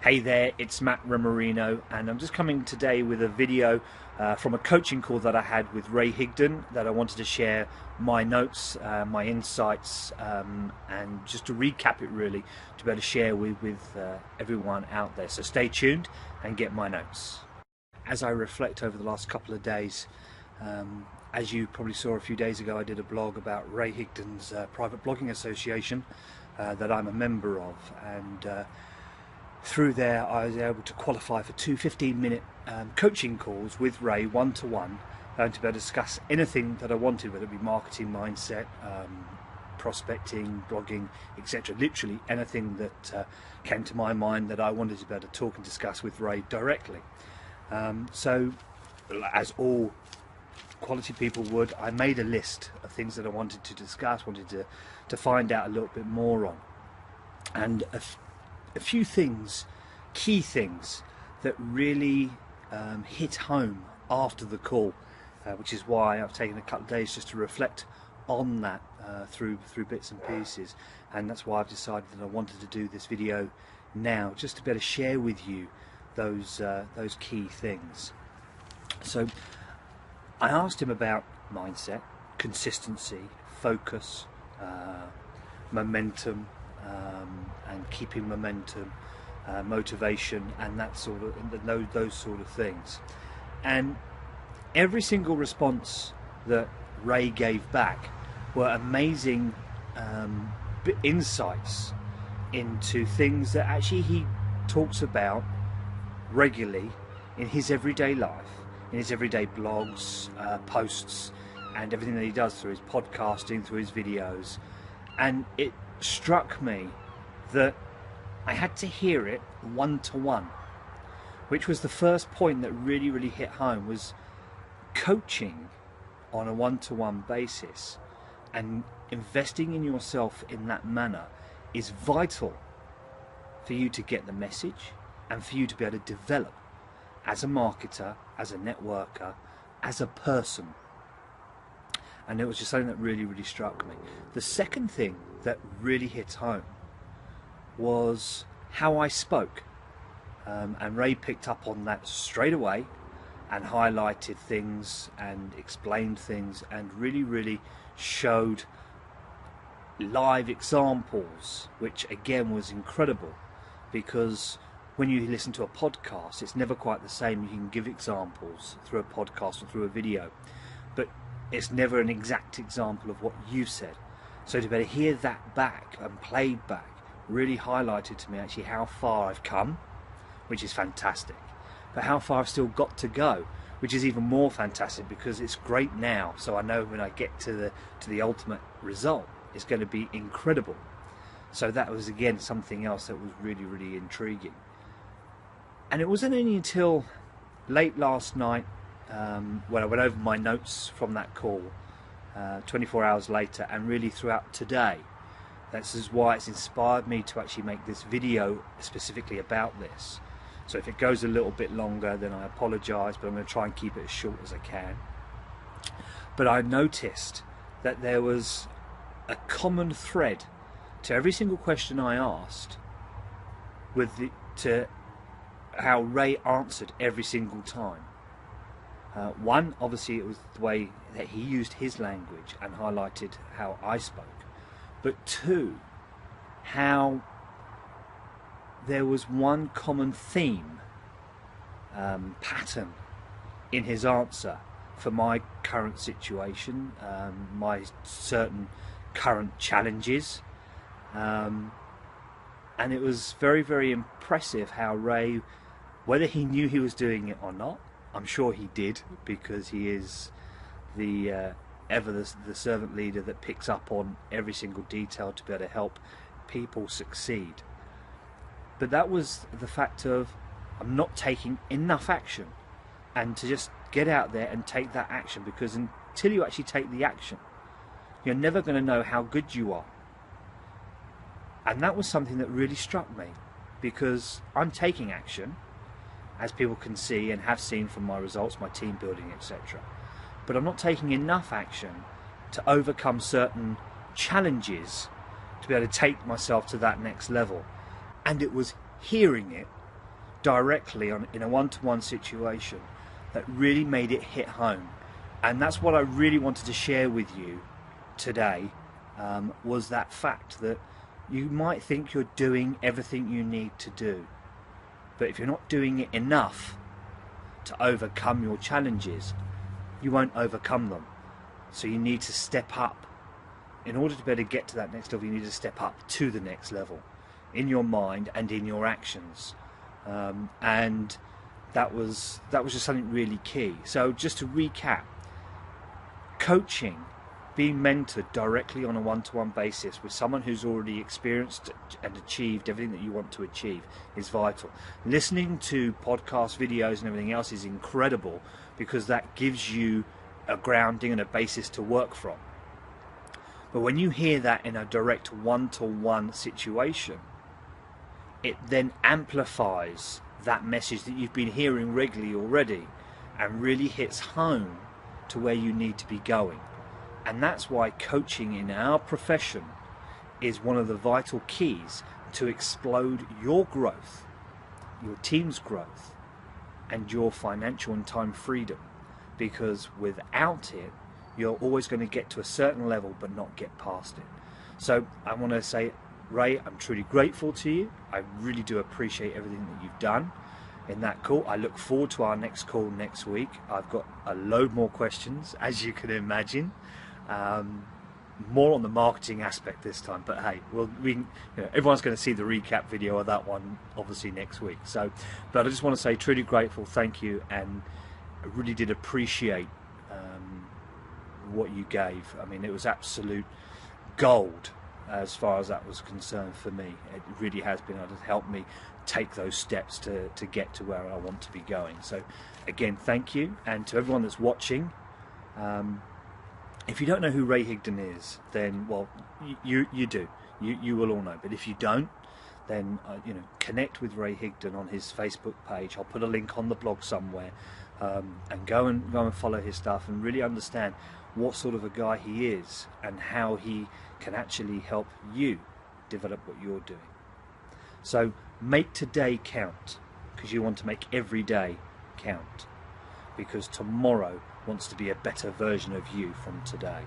Hey there, it's Matt Ramarino, and I'm just coming today with a video from a coaching call that I had with Ray Higdon that I wanted to share my notes, my insights, and just to recap it really, to be able to share with everyone out there. So stay tuned and get my notes. As I reflect over the last couple of days, as you probably saw a few days ago, I did a blog about Ray Higdon's private blogging association that I'm a member of, and through there I was able to qualify for two 15-minute coaching calls with Ray, one-to-one, to be able to discuss anything that I wanted, whether it be marketing, mindset, prospecting, blogging, etc. Literally anything that came to my mind that I wanted to be able to talk and discuss with Ray directly. So, as all quality people would, I made a list of things that I wanted to discuss, wanted to find out a little bit more on. And a few things, key things that really hit home after the call, which is why I've taken a couple of days just to reflect on that through bits and pieces, and that's why I've decided that I wanted to do this video now, just to be able to share with you those key things. So I asked him about mindset, consistency, focus, momentum, and keeping momentum, motivation, and that sort of those sort of things. And every single response that Ray gave back were amazing insights into things that actually he talks about regularly in his everyday life, in his everyday blogs, posts, and everything that he does through his podcasting, through his videos. And it struck me that I had to hear it one-to-one, which was the first point that really hit home. Was coaching on a one-to-one basis and investing in yourself in that manner is vital for you to get the message and for you to be able to develop as a marketer, as a networker, as a person. And it was just something that really struck me. The second thing that really hit home was how I spoke, and Ray picked up on that straight away and highlighted things and explained things and really showed live examples, which again was incredible, because when you listen to a podcast, it's never quite the same. You can give examples through a podcast or through a video, but it's never an exact example of what you've said. So to be able to hear that back and played back really highlighted to me actually how far I've come, which is fantastic, but how far I've still got to go, which is even more fantastic, because it's great now. So I know when I get to the ultimate result, it's going to be incredible. So that was again something else that was really intriguing. And it wasn't only until late last night, when I went over my notes from that call, 24 hours later, and really throughout today, this is why it's inspired me to actually make this video specifically about this. So if it goes a little bit longer, then I apologise, but I'm going to try and keep it as short as I can. But I noticed that there was a common thread to every single question I asked, to how Ray answered every single time. One, obviously, it was the way that he used his language and highlighted how I spoke. But two, how there was one common theme, pattern in his answer for my current situation, my certain current challenges. And it was very impressive how Ray, whether he knew he was doing it or not, I'm sure he did, because he is the servant leader that picks up on every single detail to be able to help people succeed. But that was the fact of, I'm not taking enough action, and to just get out there and take that action, because until you actually take the action, you're never going to know how good you are. And that was something that really struck me, because I'm taking action, as people can see and have seen from my results, my team building, etc. But I'm not taking enough action to overcome certain challenges to be able to take myself to that next level. And it was hearing it directly in a one-to-one situation that really made it hit home. And that's what I really wanted to share with you today, was that fact that you might think you're doing everything you need to do, but if you're not doing it enough to overcome your challenges, you won't overcome them. So you need to step up. In order to be able to get to that next level, you need to step up to the next level in your mind and in your actions. And that was just something really key. So just to recap, coaching, being mentored directly on a one-to-one basis with someone who's already experienced and achieved everything that you want to achieve is vital. Listening to podcast videos and everything else is incredible, because that gives you a grounding and a basis to work from. But when you hear that in a direct one-to-one situation, it then amplifies that message that you've been hearing regularly already, and really hits home to where you need to be going. And that's why coaching in our profession is one of the vital keys to explode your growth, your team's growth, and your financial and time freedom. Because without it, you're always going to get to a certain level but not get past it. So I want to say, Ray, I'm truly grateful to you. I really do appreciate everything that you've done in that call. I look forward to our next call next week. I've got a load more questions, as you can imagine. More on the marketing aspect this time, but hey, everyone's going to see the recap video of that one obviously next week. So, but I just want to say truly grateful, thank you, and I really did appreciate what you gave. I mean, it was absolute gold as far as that was concerned for me. It really has been able to help me take those steps to get to where I want to be going. So again, thank you. And to everyone that's watching, if you don't know who Ray Higdon is, then, well, you do. You will all know. But if you don't, then connect with Ray Higdon on his Facebook page. I'll put a link on the blog somewhere, and go and follow his stuff and really understand what sort of a guy he is and how he can actually help you develop what you're doing. So make today count, because you want to make every day count, because tomorrow wants to be a better version of you from today.